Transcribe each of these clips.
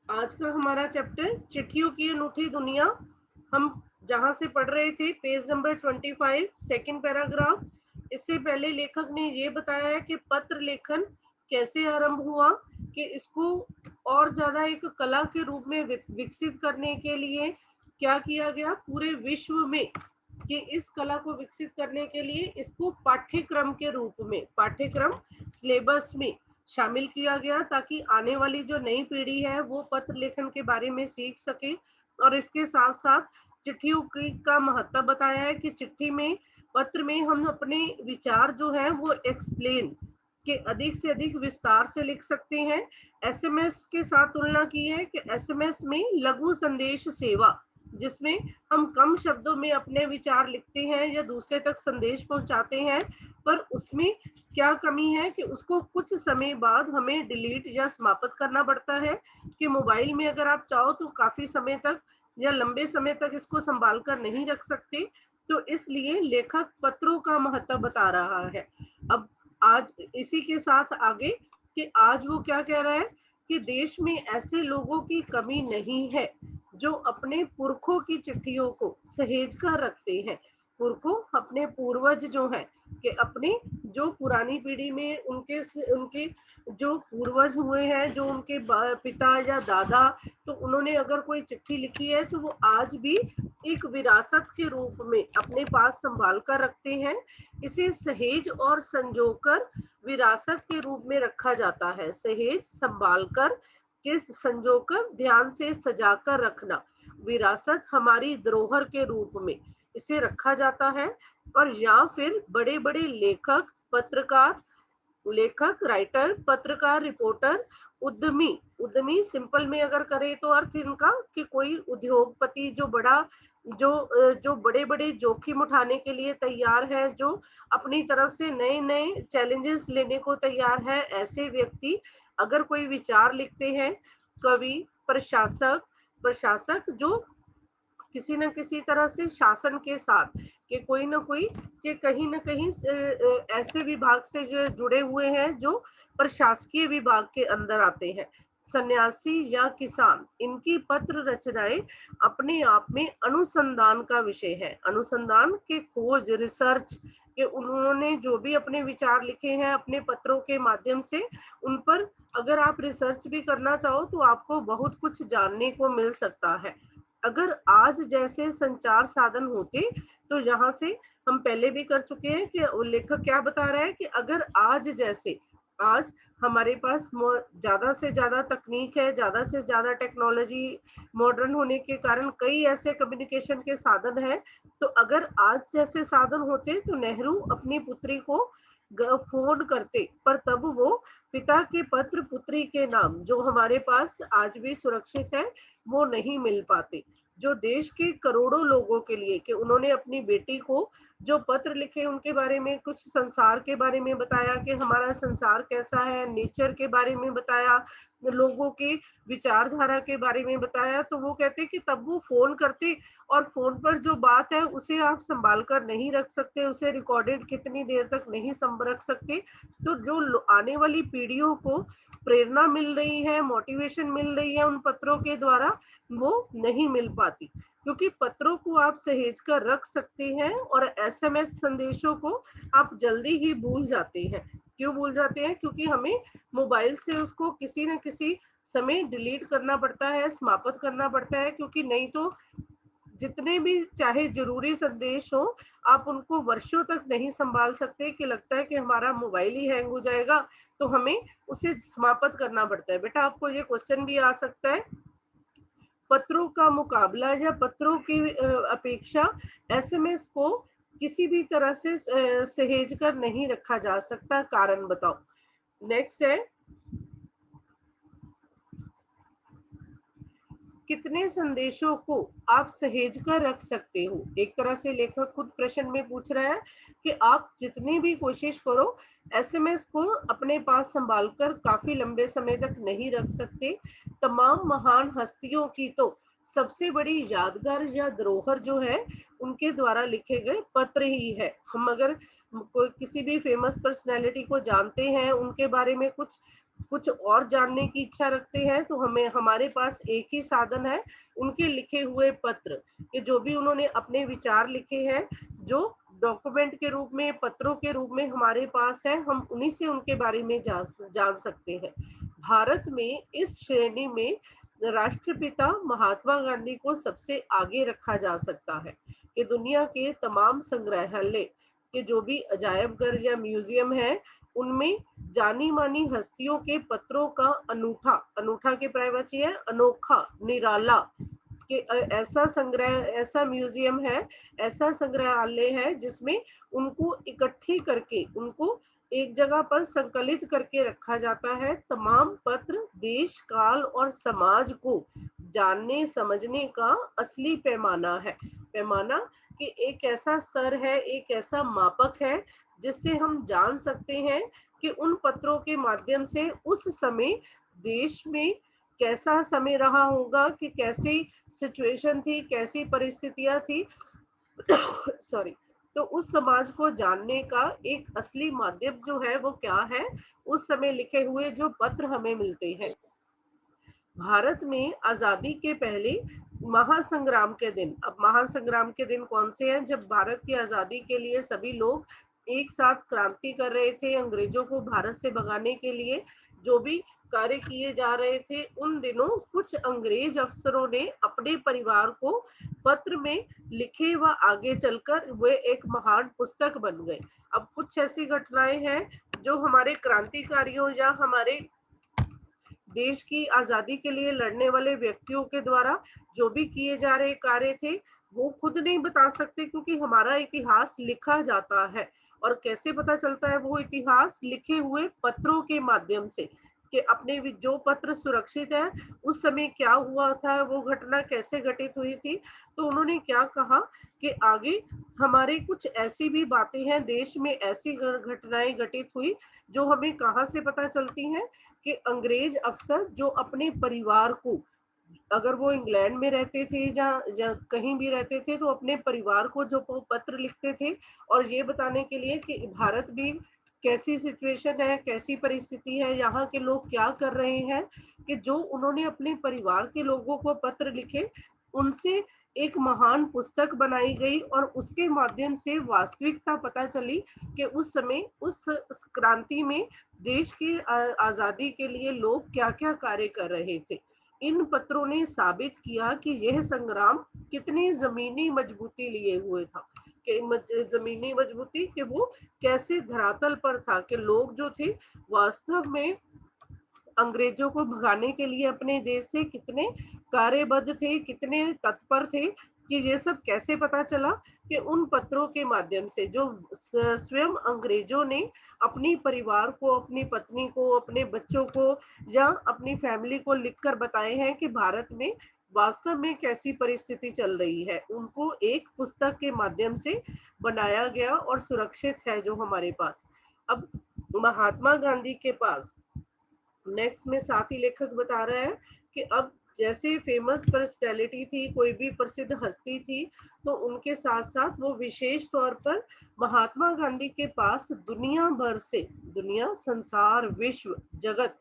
आज का हमारा चैप्टर चिट्ठियों की अनूठी दुनिया। हम जहां से पढ़ रहे थे पेज नंबर 25 सेकंड पैराग्राफ। इससे पहले लेखक ने ये बताया है कि पत्र लेखन कैसे आरंभ हुआ, कि इसको और ज्यादा एक कला के रूप में विकसित करने के लिए क्या किया गया पूरे विश्व में, कि इस कला को विकसित करने के लिए इसको पाठ्यक्रम के रूप में, पाठ्यक्रम सिलेबस में शामिल किया गया, ताकि आने वाली जो नई पीढ़ी है वो पत्र लेखन के बारे में सीख सके। और इसके साथ साथ चिट्ठियों की का महत्व बताया है कि चिट्ठी में, पत्र में हम अपने विचार जो है वो एक्सप्लेन के अधिक से अधिक विस्तार से लिख सकते हैं। एसएमएस के साथ तुलना की है कि एसएमएस में लघु संदेश सेवा, जिसमें हम कम शब्दों में अपने विचार लिखते हैं या दूसरे तक संदेश पहुंचाते हैं, पर उसमें क्या कमी है कि उसको कुछ समय बाद हमें डिलीट या समाप्त करना पड़ता है। कि मोबाइल में अगर आप चाहो तो काफी समय तक या लंबे समय तक इसको संभाल कर नहीं रख सकते। तो इसलिए लेखक पत्रों का महत्व बता रहा है। अब आज इसी के साथ आगे, कि आज वो क्या कह रहा है कि देश में ऐसे लोगों की कमी नहीं है जो अपने पुरखों की चिट्ठियों को सहेज कर रखते हैं। पुरखों अपने पूर्वज जो हैं, कि अपने जो पुरानी पीढ़ी में उनके जो पूर्वज हुए हैं, जो उनके पिता या दादा, तो उन्होंने अगर कोई चिट्ठी लिखी है तो वो आज भी एक विरासत के रूप में अपने पास संभाल कर रखते हैं। इसे सहेज और संजोकर विरासत के रूप में रखा जाता है। सहेज संभाल कर के संजोकर ध्यान से सजा कर रखना, विरासत हमारी धरोहर के रूप में इसे रखा जाता है। और या फिर बड़े बड़े लेखक पत्रकार, लेखक राइटर, पत्रकार, रिपोर्टर, उद्यमी, उद्यमी सिंपल में अगर करें तो अर्थ इनका कि कोई उद्योगपति जो बड़ा, जो बड़े बड़े जोखिम उठाने के लिए तैयार है, जो अपनी तरफ से नए नए चैलेंजेस लेने को तैयार है, ऐसे व्यक्ति अगर कोई विचार लिखते हैं, कवि, प्रशासक, प्रशासक जो किसी न किसी तरह से शासन के साथ, कि कोई ना कोई, कि कहीं ना कहीं ऐसे विभाग से जो जुड़े हुए हैं जो प्रशासकीय विभाग के अंदर आते हैं। सन्यासी या किसान, इनकी पत्र रचनाएं अपने आप में अनुसंधान का विषय है। अनुसंधान के खोज, रिसर्च, के उन्होंने जो भी अपने विचार लिखे हैं अपने पत्रों के माध्यम से, उन पर अगर आप रिसर्च भी करना चाहो तो आपको बहुत कुछ जानने को मिल सकता है। अगर आज जैसे संचार साधन होते, तो यहाँ से हम पहले भी कर चुके हैं कि लेखक क्या बता रहा है कि अगर आज जैसे, आज हमारे पास ज्यादा से ज्यादा तकनीक है, ज्यादा से ज्यादा टेक्नोलॉजी मॉडर्न होने के कारण कई ऐसे कम्युनिकेशन के साधन हैं। तो अगर आज जैसे साधन होते तो नेहरू अपनी पुत्री को फोन करते, पर तब वो पिता के पत्र पुत्री के नाम जो हमारे पास आज भी सुरक्षित है वो नहीं मिल पाते। जो देश के करोड़ों लोगों के लिए, कि उन्होंने अपनी बेटी को जो पत्र लिखे उनके बारे में, कुछ संसार के बारे में बताया कि हमारा संसार कैसा है, नेचर के बारे में बताया, लोगों के विचारधारा के बारे में बताया, तो वो कहते कि तब वो फोन करते, और फोन पर जो बात है उसे आप संभाल कर नहीं रख सकते, उसे रिकॉर्डेड कितनी देर तक नहीं रख सकते। तो जो आने वाली पीढ़ियों को प्रेरणा मिल रही है, मोटिवेशन मिल रही है उन पत्रों के द्वारा, वो नहीं मिल पाती। क्योंकि पत्रों को आप सहेज कर रख सकते हैं और एसएमएस संदेशों को आप जल्दी ही भूल जाते हैं। क्यों भूल जाते हैं? क्योंकि हमें मोबाइल से उसको किसी न किसी समय डिलीट करना पड़ता है, समाप्त करना पड़ता है, क्योंकि नहीं तो जितने भी चाहे जरूरी संदेश हो, आप उनको वर्षों तक नहीं संभाल सकते, कि लगता है कि हमारा मोबाइल ही हैंग हो जाएगा, तो हमें उसे समाप्त करना पड़ता है। बेटा आपको ये क्वेश्चन भी आ सकता है, पत्रों का मुकाबला या पत्रों की अपेक्षा एसएमएस को किसी भी तरह से सहेज कर नहीं रखा जा सकता, कारण बताओ। नेक्स्ट है, कितने संदेशों को आप सहेज कर रख सकते हो? एक तरह से लेखक खुद प्रश्न में पूछ रहा है कि आप जितनी भी कोशिश करो, एसएमएस को अपने पास संभाल कर काफी लंबे समय तक नहीं रख सकते। तमाम महान हस्तियों की तो सबसे बड़ी यादगार या धरोहर जो है उनके द्वारा लिखे गए पत्र ही है। हम अगर कोई किसी भी फेमस पर्सनैलिटी को जानते हैं, उनके बारे में कुछ कुछ और जानने की इच्छा रखते हैं तो हमें हमारे पास एक ही साधन है, उनके लिखे हुए पत्र, कि जो भी उन्होंने अपने विचार लिखे हैं, जो डॉक्यूमेंट के रूप में, पत्रों के रूप में हमारे पास है, हम उन्हीं से उनके बारे में जान सकते हैं। भारत में इस श्रेणी में राष्ट्रपिता महात्मा गांधी को सबसे आगे रखा जा सकता है, कि दुनिया के तमाम संग्रहालय के जो भी अजायब घर या म्यूजियम है, उनमें जानी मानी हस्तियों के पत्रों का अनूठा, अनूठा के प्रायवाची है अनोखा, निराला, कि ऐसा संग्रह, ऐसा म्यूजियम है, ऐसा संग्रहालय है जिसमें उनको इकट्ठे करके, उनको एक जगह पर संकलित करके रखा जाता है। तमाम पत्र देश, काल और समाज को जानने समझने का असली पैमाना है। पैमाना कि एक ऐसा स्तर है, एक ऐसा मापक है जिससे हम जान सकते हैं कि उन पत्रों के माध्यम से उस समय देश में कैसा समय रहा होगा, कि कैसी सिचुएशन थी, कैसी परिस्थितियां थी सॉरी। तो उस समाज को जानने का एक असली माध्यम जो है वो क्या है, उस समय लिखे हुए जो पत्र हमें मिलते हैं। भारत में आजादी के पहले महासंग्राम के दिन, अब महासंग्राम के दिन कौन से हैं? जब भारत की आजादी के लिए सभी लोग एक साथ क्रांति कर रहे थे, अंग्रेजों को भारत से भगाने के लिए जो भी कार्य किए जा रहे थे, उन दिनों कुछ अंग्रेज अफसरों ने अपने परिवार को पत्र में लिखे व आगे चलकर वे एक महान पुस्तक बन गए। अब कुछ ऐसी घटनाएं हैं जो हमारे क्रांतिकारियों या हमारे देश की आजादी के लिए लड़ने वाले व्यक्तियों के द्वारा जो भी किए जा रहे कार्य थे, वो खुद नहीं बता सकते, क्योंकि हमारा इतिहास लिखा जाता है। और कैसे पता चलता है वो इतिहास? लिखे हुए पत्रों के माध्यम से, कि अपने जो पत्र सुरक्षित है, उस समय क्या हुआ था, वो घटना कैसे घटित हुई थी। तो उन्होंने क्या कहा कि आगे हमारे कुछ ऐसी भी बातें हैं, देश में ऐसी घटनाएं घटित हुई जो हमें कहाँ से पता चलती हैं, कि अंग्रेज अफसर जो अपने परिवार को, अगर वो इंग्लैंड में रहते थे या कहीं भी रहते थे, तो अपने परिवार को जो पत्र लिखते थे, और ये बताने के लिए कि भारत भी कैसी सिचुएशन है, कैसी परिस्थिति है, यहाँ के लोग क्या कर रहे हैं, कि जो उन्होंने अपने परिवार के लोगों को पत्र लिखे, उनसे एक महान पुस्तक बनाई गई, और उसके माध्यम से वास्तविकता पता चली कि उस समय उस क्रांति में देश की आजादी के लिए लोग क्या क्या कार्य कर रहे थे। इन पत्रों ने साबित किया कि यह संग्राम कितनी जमीनी मजबूती लिए हुए था, कि जमीनी मजबूती, कि वो कैसे धरातल पर था, कि लोग जो थे वास्तव में अंग्रेजों को भगाने के लिए अपने देश से कितने कार्यबद्ध थे, कितने तत्पर थे। कि ये सब कैसे पता चला? कि उन पत्रों के माध्यम से जो स्वयं अंग्रेजों ने अपनी परिवार को, अपनी पत्नी को, अपने बच्चों को या अपनी फैमिली को लिखकर बताए हैं कि भारत में वास्तव में कैसी परिस्थिति चल रही है, उनको एक पुस्तक के माध्यम से बनाया गया और सुरक्षित है जो हमारे पास। अब महात्मा गांधी के पास नेक्स्ट में साथ ही लेखक बता रहा है कि अब जैसे फेमस पर्सनैलिटी थी, कोई भी प्रसिद्ध हस्ती थी, तो उनके साथ साथ वो विशेष तौर पर महात्मा गांधी के पास दुनिया भर से, दुनिया, संसार, विश्व, जगत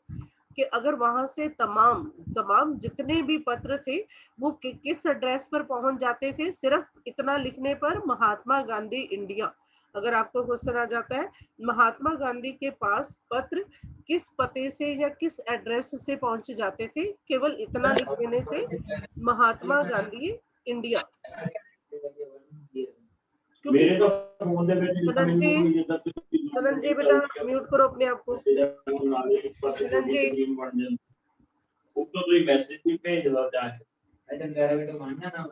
कि अगर वहां से तमाम तमाम जितने भी पत्र थे वो किस एड्रेस पर पहुंच जाते थे, सिर्फ इतना लिखने पर, महात्मा गांधी इंडिया। अगर आपको क्वेश्चन आ जाता है महात्मा गांधी के पास पत्र किस पते से या किस एड्रेस से पहुंच जाते थे, केवल इतना लिख देने से महात्मा गांधी इंडिया। मेरे तो फोन दे ਵਿੱਚ धनंजय बेटा म्यूट करो अपने आप को। धनंजय ਉੱਤੋਂ ਤੁਸੀਂ ਮੈਸੇਜ ਵੀ ਭੇਜਦਾ ਚਾਹੇ ਇਹਦਾ ਮੇਰਾ ਵੀ ਬਣਨਾ ਨਾ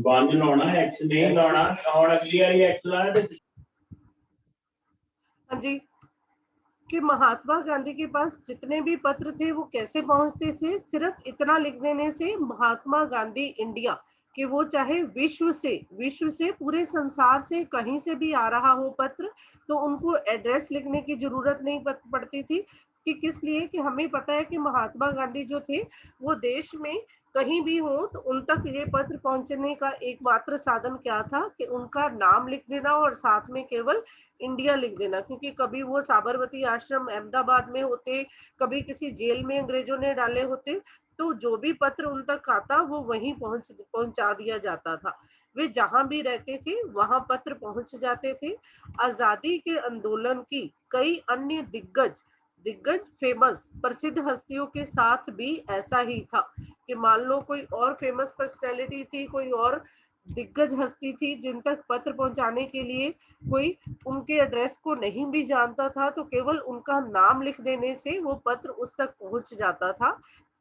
ਬੰਦ ਲਾਉਣਾ ਐਕਸ ਨਹੀਂ ਲਾਉਣਾ ਔਰ ਅਗਲੀ ਵਾਰੀ ਐਕਸ ਲਾਇਆ ਤੇ हाँ जी, कि महात्मा गांधी के पास जितने भी पत्र थे वो कैसे पहुंचते थे, सिर्फ इतना लिख देने से महात्मा गांधी इंडिया, कि वो चाहे विश्व से पूरे संसार से कहीं से भी आ रहा हो पत्र, तो उनको एड्रेस लिखने की जरूरत नहीं पड़ती थी। कि किस लिए? कि हमें पता है कि महात्मा गांधी जो थे वो देश में कहीं भी हो तो उन तक ये पत्र पहुंचने का एकमात्र साधन क्या था कि उनका नाम लिख देना और साथ में केवल इंडिया लिख देना, क्योंकि कभी वो साबरमती आश्रम अहमदाबाद में होते, कभी किसी जेल में अंग्रेजों ने डाले होते, तो जो भी पत्र उन तक आता वो वहीं पहुंचा दिया जाता था। वे जहां भी रहते थे वहां पत्र पहुंच जाते थे। आजादी के आंदोलन की कई अन्य दिग्गज दिग्गज फेमस प्रसिद्ध हस्तियों के साथ भी ऐसा ही था कि मान लो कोई और फेमस पर्सनैलिटी थी, कोई और दिग्गज हस्ती थी जिन तक पत्र पहुंचाने के लिए कोई उनके एड्रेस को नहीं भी जानता था, तो केवल उनका नाम लिख देने से वो पत्र उस तक पहुंच जाता था।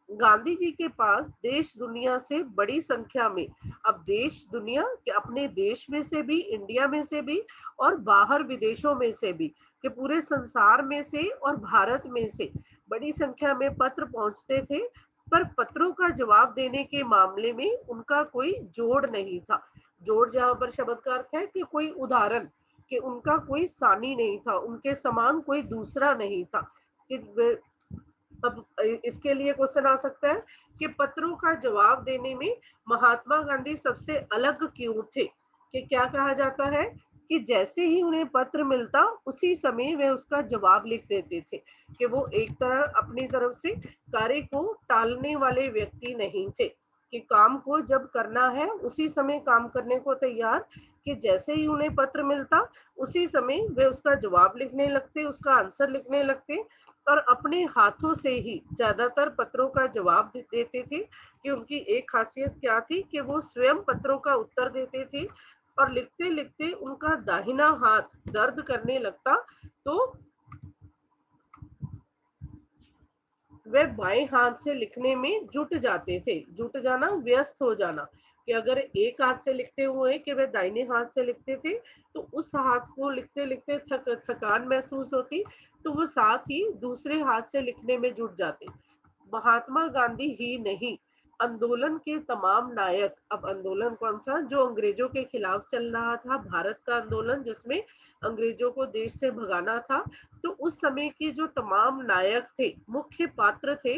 गांधी जी के पास देश दुनिया से बड़ी संख्या में, अब देश दुनिया के अपने देश में से भी, इंडिया में से भी और बाहर विदेशों में से भी, कि पूरे संसार में से और भारत में से बड़ी संख्या में पत्र पहुंचते थे, पर पत्रों का जवाब देने के मामले में उनका कोई जोड़ नहीं था। जोड़ जहां पर शब्द का अर्थ है कि कोई उदाहरण, कि उनका कोई सानी नहीं था, उनके समान कोई दूसरा नहीं था। कि अब इसके लिए क्वेश्चन आ सकता है कि पत्रों का जवाब देने में महात्मा गांधी सबसे अलग क्यों थे? कि क्या कहा जाता है कि जैसे ही उन्हें पत्र मिलता उसी समय वे उसका जवाब लिख देते थे, कि वो एक तरह अपनी तरफ से कार्य को टालने वाले व्यक्ति नहीं थे, कि काम को जब करना है उसी समय काम करने को तैयार, कि जैसे ही उन्हें पत्र मिलता उसी समय वे उसका जवाब लिखने लगते, उसका आंसर लिखने लगते, और अपने हाथों से ही ज्यादातर पत्रों का जवाब देते थे। कि उनकी एक खासियत क्या थी कि वो स्वयं पत्रों का उत्तर देते थे, और लिखते लिखते उनका दाहिना हाथ दर्द करने लगता तो वे बाएं हाथ से लिखने में जुट जाते थे। जुट जाना, व्यस्त हो जाना, कि अगर एक हाथ से लिखते हुए कि वे दाहिने हाथ से लिखते थे तो उस हाथ को लिखते लिखते थकान महसूस होती, तो वो साथ ही दूसरे हाथ से लिखने में जुट जाते। महात्मा गांधी ही नहीं, आंदोलन के तमाम नायक, अब आंदोलन कौन सा? जो अंग्रेजों के खिलाफ चल रहा था, भारत का आंदोलन जिसमें अंग्रेजों को देश से भगाना था, तो उस समय के जो तमाम नायक थे, मुख्य पात्र थे,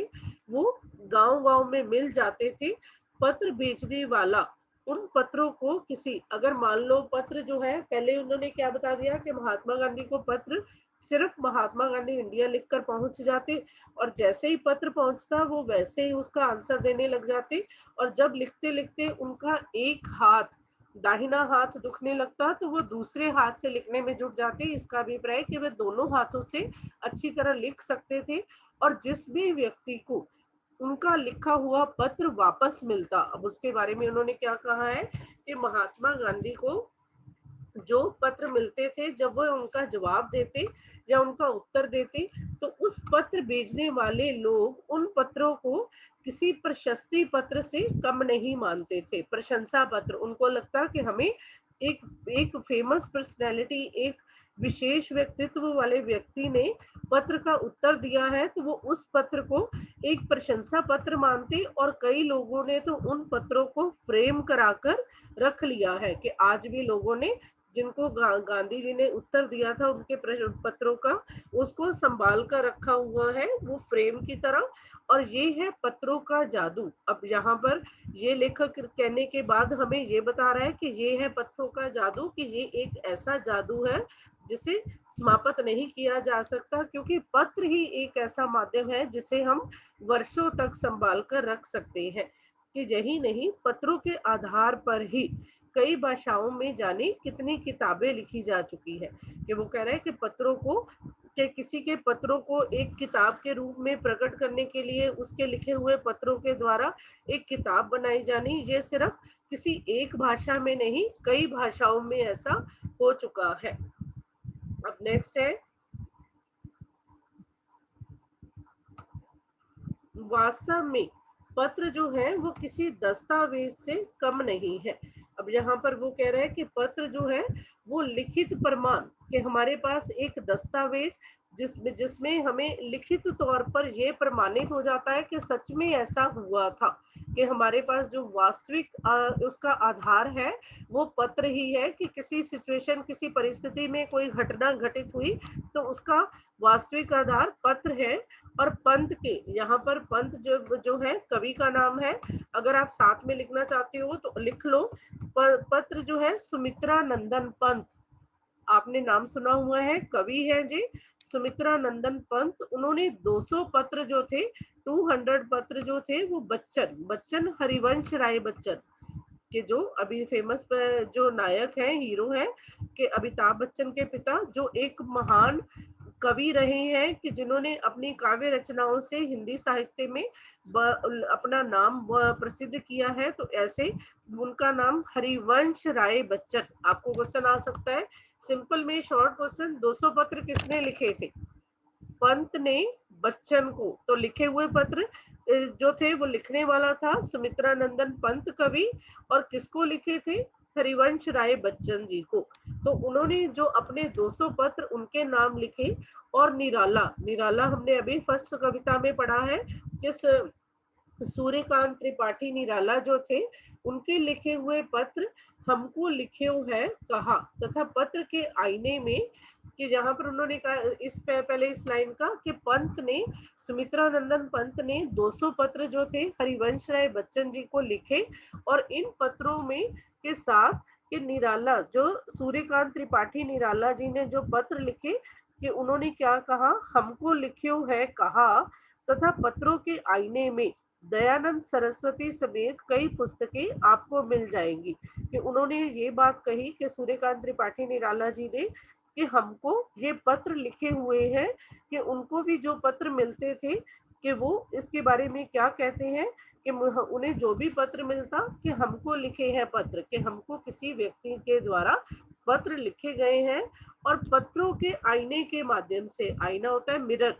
वो गांव-गांव में मिल जाते थे। पत्र भेजने वाला उन पत्रों को किसी, अगर मान लो पत्र जो है, पहले उन्होंने क्या बता दिया कि महात्मा गांधी को पत्र सिर्फ महात्मा गांधी इंडिया लिखकर पहुंच जाते, और जैसे ही पत्र पहुंचता वो वैसे ही उसका आंसर देने लग जाते, और जब लिखते लिखते उनका एक हाथ, दाहिना हाथ दुखने लगता तो वो दूसरे हाथ से लिखने में जुट जाते। इसका अभिप्राय कि वे दोनों हाथों से अच्छी तरह लिख सकते थे, और जिस भी व्यक्ति को उनका लिखा हुआ पत्र वापस मिलता, अब उसके बारे में उन्होंने क्या कहा है कि महात्मा गांधी को जो पत्र मिलते थे, जब वह उनका जवाब देते या उनका उत्तर देते, तो उस पत्र भेजने वाले लोग उन पत्रों को किसी प्रशस्ति पत्र से कम नहीं मानते थे। प्रशंसा पत्र, उनको लगता कि हमें एक एक फेमस पर्सनैलिटी, एक विशेष व्यक्तित्व वाले व्यक्ति ने पत्र का उत्तर दिया है, तो वो उस पत्र को एक प्रशंसा पत्र मानते, और कई लोगों ने तो उन पत्रों को फ्रेम कराकर रख लिया है, कि आज भी लोगों ने जिनको गांधी जी ने उत्तर दिया था उनके पत्रों का, उसको संभाल कर रखा हुआ है, वो फ्रेम की तरह। और ये है पत्रों का जादू। अब यहाँ पर ये लेखक कहने के बाद हमें ये बता रहा है कि ये है पत्रों का जादू, कि ये एक ऐसा जादू है जिसे समाप्त नहीं किया जा सकता, क्योंकि पत्र ही एक ऐसा माध्यम है जिसे हम वर्षों तक संभाल कर रख सकते हैं। कि यही नहीं, पत्रों के आधार पर ही कई भाषाओं में जाने कितनी किताबें लिखी जा चुकी है। कि वो कह रहे हैं कि पत्रों को, कि किसी के पत्रों को एक किताब के रूप में प्रकट करने के लिए उसके लिखे हुए पत्रों के द्वारा एक किताब बनाई जानी, ये सिर्फ किसी एक भाषा में नहीं, कई भाषाओं में ऐसा हो चुका है। अब नेक्स्ट है, वास्तव में पत्र जो है वो किसी दस्तावेज से कम नहीं है। अब यहाँ पर वो कह रहे हैं कि पत्र जो है वो लिखित प्रमाण, कि हमारे पास एक दस्तावेज जिसमें हमें लिखित तौर पर यह प्रमाणित हो जाता है कि सच में ऐसा हुआ था, कि हमारे पास जो वास्तविक उसका आधार है वो पत्र ही है, कि किसी सिचुएशन, किसी परिस्थिति में कोई घटना घटित हुई तो उसका वास्तविक आधार पत्र है। और पंत के, यहाँ पर पंत जो है कवि का नाम है, अगर आप साथ में लिखना चाहते हो तो लिख लो। पत्र जो है सुमित्रा नंदन पंत, आपने नाम सुना हुआ है, कवि है जी सुमित्रा नंदन पंत। उन्होंने 200 पत्र जो थे, 200 पत्र जो थे वो बच्चन हरिवंश राय बच्चन के, जो अभी फेमस जो नायक है, हीरो है, कि अमिताभ बच्चन के पिता, जो एक महान कवि रहे हैं, कि जिन्होंने अपनी काव्य रचनाओं से हिंदी साहित्य में अपना नाम प्रसिद्ध किया है। तो ऐसे उनका नाम हरिवंश राय बच्चन। आपको क्वेश्चन आ सकता है सिंपल में, शॉर्ट क्वेश्चन, 200 पत्र किसने लिखे थे? पंत ने बच्चन को। तो लिखे हुए पत्र जो थे वो लिखने वाला था सुमित्रा नंदन पंत कवि, और किसको लिखे थे? हरिवंश राय बच्चन जी को। तो उन्होंने जो अपने 200 पत्र उनके नाम लिखे, और निराला हमने अभी फर्स्ट कविता में पढ़ा है कि सूर्यकांत त्रिपाठी निराला जो थे, उनके लिखे हुए पत्र हमको लिख्यो है कहा, तथा पत्र के आईने में, कि जहां पर उन्होंने कहा इस पहले इस लाइन का, कि पंत ने, सुमित्रा नंदन पंत ने 200 पत्र जो थे हरिवंश राय बच्चन जी को लिखे, और इन पत्रों में के साथ कि निराला, जो सूर्यकांत त्रिपाठी निराला जी ने जो पत्र लिखे, कि उन्होंने क्या कहा, हमको लिख्यो है कहा, तथा पत्रों के आईने में दयानंद सरस्वती समेत कई पुस्तकें आपको मिल जाएंगी। कि उन्होंने ये बात कही कि सूर्यकांत त्रिपाठी निराला जी ने, कि हमको ये पत्र लिखे हुए हैं, कि उनको भी जो पत्र मिलते थे, कि वो इसके बारे में क्या कहते हैं, कि उन्हें जो भी पत्र मिलता, कि हमको लिखे हैं पत्र, कि हमको किसी व्यक्ति के द्वारा पत्र लिखे गए हैं, और पत्रों के आईने के माध्यम से, आईना होता है मिरर,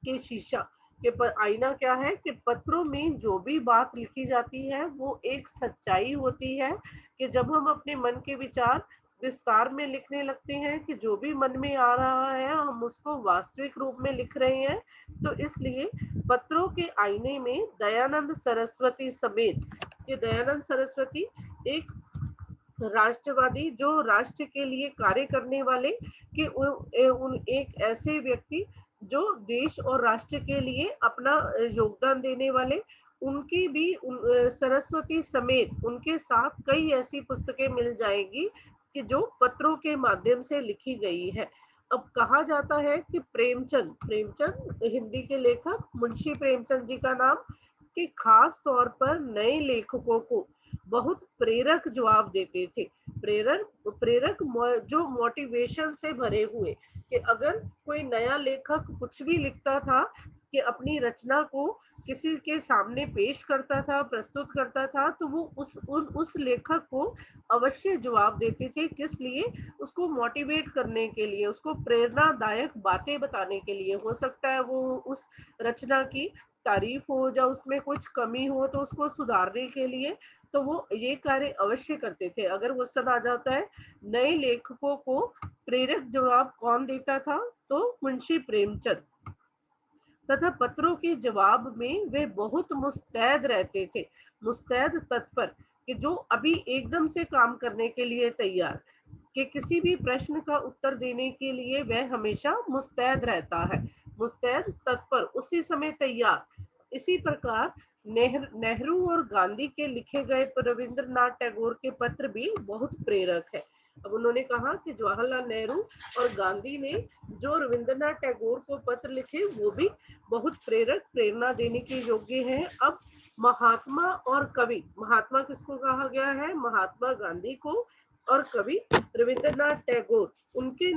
के शीशा, कि आईना क्या है, कि पत्रों में जो भी बात लिखी जाती है वो एक सच्चाई होती है, कि जब हम अपने मन के विचार विस्तार में लिखने लगते हैं, कि जो भी मन में आ रहा है हम उसको वास्तविक रूप में लिख रहे हैं। तो इसलिए पत्रों के आईने में दयानंद सरस्वती समेत, कि दयानंद सरस्वती एक राष्ट्रवादी, जो राष्ट्र के लिए कार्य करने वाले, कि एक ऐसे व्यक्ति जो देश और राष्ट्र के लिए अपना योगदान देने वाले, उनकी भी सरस्वती समेत उनके साथ कई ऐसी पुस्तकें मिल जाएंगी, कि जो पत्रों के माध्यम से लिखी गई है। अब कहा जाता है कि प्रेमचंद हिंदी के लेखक मुंशी प्रेमचंद जी का नाम, कि खास तौर पर नए लेखकों को बहुत प्रेरक जवाब देते थे। प्रेरक जो मोटिवेशन से भरे हुए, कि अगर कोई नया लेखक कुछ भी लिखता था, कि अपनी रचना को किसी के सामने पेश करता था, प्रस्तुत करता था, तो वो उस लेखक को अवश्य जवाब देते थे। किस लिए? उसको मोटिवेट करने के लिए, उसको प्रेरणादायक बातें बताने के लिए। हो सकता है वो उस रचना की तारीफ हो, या उसमें कुछ कमी हो तो उसको सुधारने के लिए, तो वो ये कार्य अवश्य करते थे। अगर क्वेश्चन आ जाता है नए लेखकों को प्रेरक जवाब कौन देता था, तो मुंशी प्रेमचंद। तथा पत्रों के जवाब में वे बहुत मुस्तैद रहते थे, मुस्तैद तत्पर, कि जो अभी एकदम से काम करने के लिए तैयार, कि किसी भी प्रश्न का उत्तर देने के लिए वह हमेशा मुस्तैद रहता है, मुस्तैद तत्पर, उसी समय तैयार। इसी प्रकार नेहरू और गांधी के लिखे गए रविंद्रनाथ टैगोर के पत्र भी बहुत प्रेरक है। अब उन्होंने कहा कि जवाहरलाल नेहरू और गांधी ने जो रविंद्रनाथ टैगोर को पत्र लिखे वो भी बहुत प्रेरक, प्रेरणा देने के योग्य हैं। अब महात्मा और कवि, महात्मा किसको कहा गया है? महात्मा गांधी को, और कवि रविंद्रनाथ टैगोर, उनके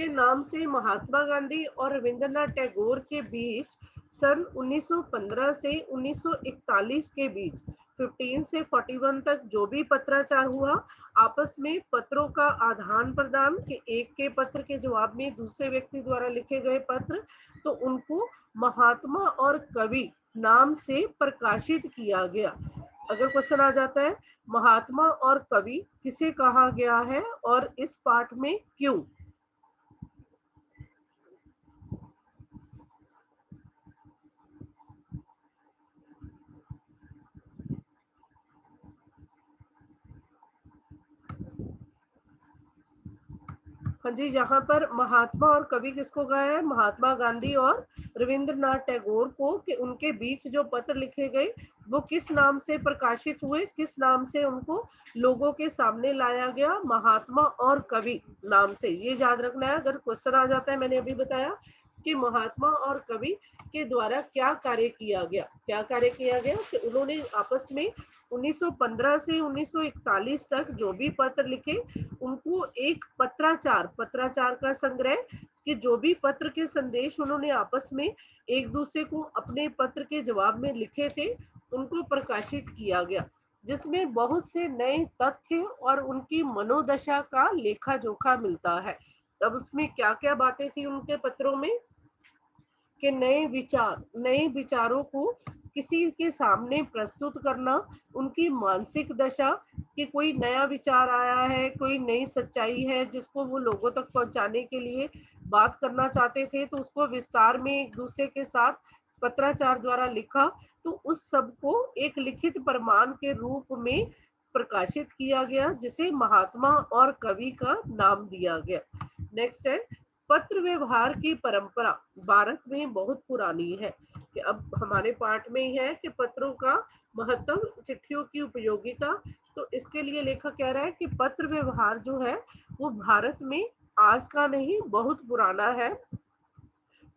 नाम से महात्मा गांधी और रविंद्रनाथ टैगोर के बीच सन 1915 से 1941 के बीच 15 से 41 तक जो भी पत्राचार हुआ, आपस में पत्रों का आदान प्रदान, के एक के पत्र के जवाब में दूसरे व्यक्ति द्वारा लिखे गए पत्र, तो उनको महात्मा और कवि नाम से प्रकाशित किया गया। अगर क्वेश्चन आ जाता है महात्मा और कवि किसे कहा गया है और इस पाठ में क्यों? हाँ जी, यहाँ पर महात्मा और कवि किसको कहा है? महात्मा गांधी और रविंद्रनाथ टैगोर को, कि उनके बीच जो पत्र लिखे गए वो किस नाम से प्रकाशित हुए, किस नाम से उनको लोगों के सामने लाया गया? महात्मा और कवि नाम से। ये याद रखना है। अगर क्वेश्चन आ जाता है, मैंने अभी बताया कि महात्मा और कवि के द्वारा क्या कार्य किया गया। क्या कार्य किया गया कि उन्होंने आपस में 1915 से 1941 तक जो भी पत्र लिखे उनको एक पत्राचार का संग्रह, कि जो भी पत्र के संदेश उन्होंने आपस में एक दूसरे को अपने पत्र के जवाब में लिखे थे उनको प्रकाशित किया गया, जिसमें बहुत से नए तथ्य और उनकी मनोदशा का लेखा जोखा मिलता है। अब उसमें क्या क्या बातें थी उनके पत्रों में कि नए विचारों को किसी के सामने प्रस्तुत करना, उनकी मानसिक दशा कि कोई नया विचार आया है, कोई नई सच्चाई है जिसको वो लोगों तक पहुंचाने के लिए बात करना चाहते थे, तो उसको विस्तार में एक दूसरे के साथ पत्राचार द्वारा लिखा, तो उस सब को एक लिखित प्रमाण के रूप में प्रकाशित किया गया, जिसे महात्मा और कवि का नाम दिया गया। नेक्स्ट है पत्र व्यवहार की परंपरा भारत में बहुत पुरानी है। कि अब हमारे पाठ में ही है कि पत्रों का महत्व, चिट्ठियों की उपयोगिता। तो इसके लिए लेखक कह रहा है कि पत्र व्यवहार जो है वो भारत में आज का नहीं, बहुत पुराना है,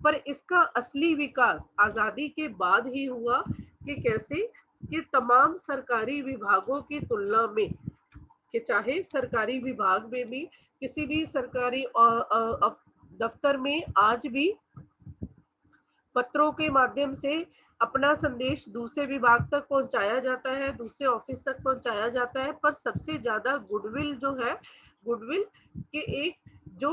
पर इसका असली विकास आजादी के बाद ही हुआ। कि कैसे? कि तमाम सरकारी विभागों की तुलना में, कि चाहे सरकारी विभाग में भी, किसी भी सरकारी दफ्तर में आज भी पत्रों के माध्यम से अपना संदेश दूसरे विभाग तक पहुंचाया जाता है, दूसरे ऑफिस तक पहुंचाया जाता है। पर सबसे ज्यादा गुडविल जो है, गुडविल के एक जो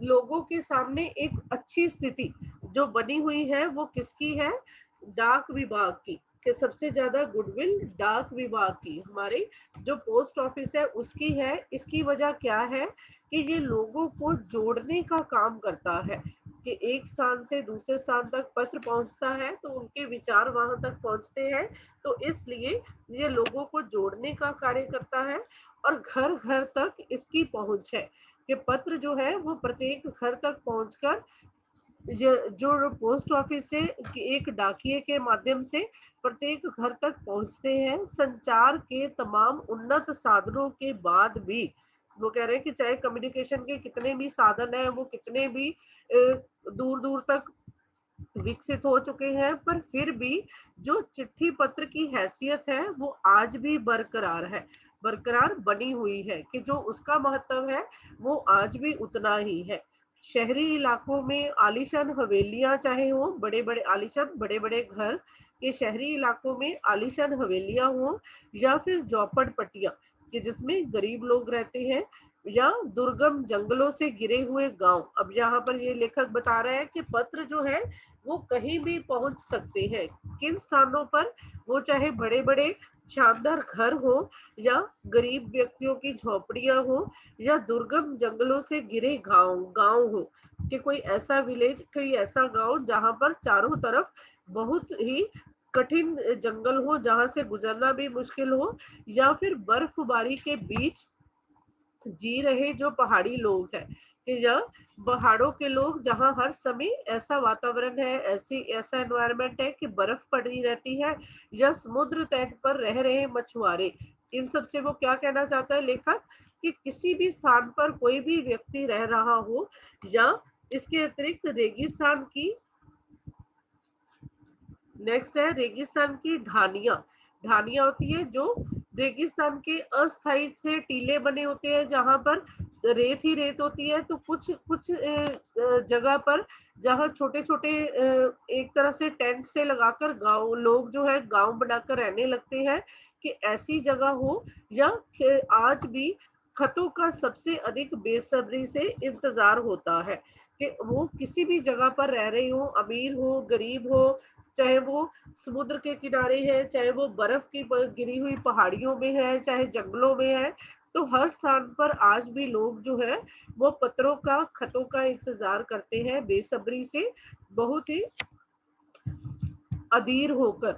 लोगों के सामने एक अच्छी स्थिति जो बनी हुई है वो किसकी है? डाक विभाग की। कि सबसे ज्यादा गुडविल डाक विभाग की, हमारे जो पोस्ट ऑफिस है उसकी है। इसकी वजह क्या है? कि ये लोगों को जोड़ने का काम करता है, कि एक स्थान से दूसरे स्थान तक पत्र पहुंचता है तो उनके विचार वहां तक पहुंचते हैं, तो इसलिए ये लोगों को जोड़ने का कार्य करता है। और घर घर तक इसकी पहुंच है, कि पत्र जो है वो प्रत्येक घर तक पहुंचकर जो पोस्ट ऑफिस से एक डाकिये के माध्यम से प्रत्येक घर तक पहुंचते हैं। संचार के तमाम उन्नत साधनों के बाद भी, वो कह रहे हैं कि चाहे कम्युनिकेशन के कितने भी साधन हैं, वो कितने भी दूर दूर तक विकसित हो चुके हैं, पर फिर भी जो चिट्ठी पत्र की हैसियत है वो आज भी बरकरार है, बरकरार बनी हुई है। कि जो उसका महत्व है वो आज भी उतना ही है। शहरी इलाकों में आलीशान हवेलियां चाहे हो, बड़े बड़े आलीशान बड़े बड़े घर, के शहरी इलाकों में आलीशान हवेलियां हो, या फिर झोपड़पट्टियां कि जिसमें गरीब लोग रहते हैं, या दुर्गम जंगलों से घिरे हुए गांव। अब यहाँ पर ये लेखक बता रहे हैं कि पत्र जो है वो कहीं भी पहुंच सकते हैं। किन स्थानों पर? वो चाहे बड़े बड़े शानदार घर हो, या गरीब व्यक्तियों की झोपड़ियां हो, या दुर्गम जंगलों से घिरे गांव हो, कि कोई ऐसा विलेज, कोई ऐसा गांव जहां पर चारों तरफ बहुत ही कठिन जंगल हो, जहां से गुजरना भी मुश्किल हो, या फिर बर्फबारी के बीच जी रहे जो पहाड़ी लोग हैं, कि या पहाड़ों के लोग जहाँ हर समय ऐसा वातावरण है, ऐसा एनवायरनमेंट है कि बर्फ पड़ी रहती है, या समुद्र तट पर रह रहे मछुआरे। इन सब से वो क्या कहना चाहता है लेखक? कि किसी भी स्थान पर कोई भी व्यक्ति रह रहा हो, या इसके अतिरिक्त रेगिस्तान की, नेक्स्ट है रेगिस्तान की ढानियां। ढानियां होती है जो रेगिस्तान के अस्थायी से टीले बने होते हैं, जहां पर रेत ही रेत होती है। तो कुछ कुछ जगह पर जहां छोटे छोटे एक तरह से टेंट से लगाकर गांव लोग जो है गांव बनाकर रहने लगते हैं, कि ऐसी जगह हो। या आज भी खतों का सबसे अधिक बेसब्री से इंतजार होता है, कि वो किसी भी जगह पर रह रहे हो, अमीर हो, गरीब हो, चाहे वो समुद्र के किनारे है, चाहे वो बर्फ की गिरी हुई पहाड़ियों में है, चाहे जंगलों में है, तो हर स्थान पर आज भी लोग जो है वो पत्रों का, खतों का इंतजार करते हैं बेसब्री से, बहुत ही अधीर होकर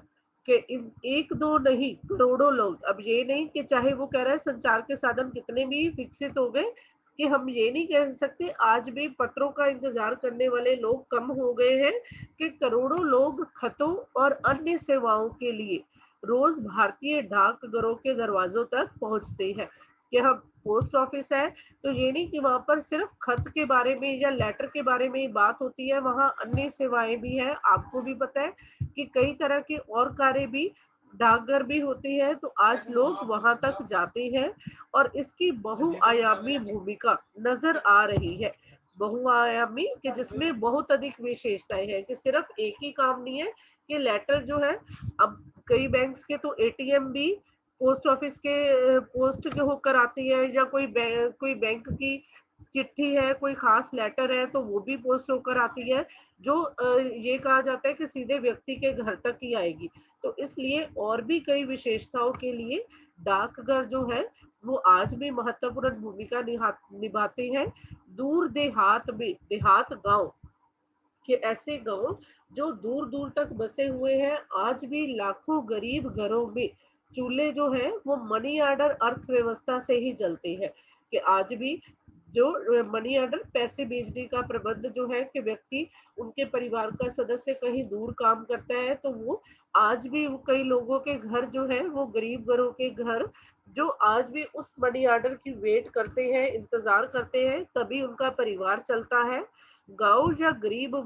कि इन एक दो नहीं करोड़ों लोग। अब ये नहीं कि चाहे वो कह रहा है संचार के साधन कितने भी विकसित हो गए, कि हम ये नहीं कह सकते आज भी पत्रों का इंतजार करने वाले लोग कम हो गए हैं, कि करोड़ों लोग खतों और अन्य सेवाओं के लिए रोज भारतीय डाकघरों के दरवाजों तक पहुंचते हैं। कि हम पोस्ट ऑफिस है तो ये नहीं कि वहां पर सिर्फ खत के बारे में या लेटर के बारे में ही बात होती है, वहां अन्य सेवाएं भी हैं। आपको भी पता है कि कई तरह के और कार्य भी, डाकघर भी होती है, तो आज लोग वहां तक जाते हैं और इसकी बहुआयामी भूमिका नजर आ रही है। बहुआयामी कि जिसमें बहुत अधिक विशेषताएं हैं, कि सिर्फ एक ही काम नहीं है कि लेटर जो है, अब कई बैंक्स के तो एटीएम भी पोस्ट ऑफिस के पोस्ट के होकर आती है, या कोई बैंक की चिट्ठी है, कोई खास लेटर है तो वो भी पोस्ट होकर आती है, जो ये कहा जाता है कि सीधे व्यक्ति के घर तक ही आएगी। तो इसलिए और भी कई विशेषताओं के लिए डाकघर जो है वो आज भी महत्वपूर्ण भूमिका निभाते हैं। दूर देहात में, देहात गांव के ऐसे गांव जो दूर दूर तक बसे हुए हैं, आज भी लाखों गरीब घरों में चूल्हे जो है वो मनी ऑर्डर अर्थव्यवस्था से ही चलते हैं। कि आज भी जो मनी ऑर्डर पैसे भेजने का प्रबंध जो है, कि व्यक्ति, उनके परिवार का सदस्य कहीं दूर काम करता है तो वो आज भी कई लोगों के घर जो है वो गरीब घरों के घर, जो आज भी उस मनी ऑर्डर की वेट करते हैं, इंतजार करते हैं, तभी उनका परिवार चलता है। गांव या गरीब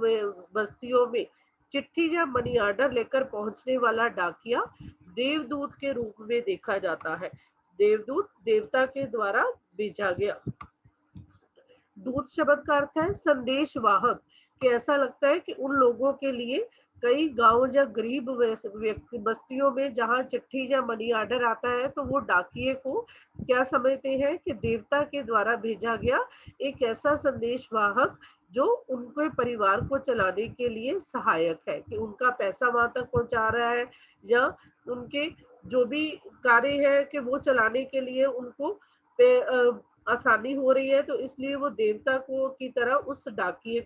बस्तियों में चिट्ठी या मनी ऑर्डर लेकर पहुंचने वाला डाकिया देवदूत के रूप में देखा जाता है। देवदूत देवता के द्वारा भेजा गया। दूत शब्द का अर्थ है संदेश वाहक। कि ऐसा लगता है कि उन लोगों के लिए कई गांव या गरीब व्यक्ति बस्तियों में जहां चिट्ठी या मनी ऑर्डर आता है तो वो डाकिए को क्या समझते हैं कि देवता के द्वारा भेजा गया एक ऐसा संदेश वाहक जो उनके परिवार को चलाने के लिए सहायक है, कि उनका पैसा वहां तक पहुंचा रहा है, या उनके जो भी कार्य है कि वो चलाने के लिए उनको आसानी हो रही है, तो इसलिए वो देवता को की तरह उस डाकिए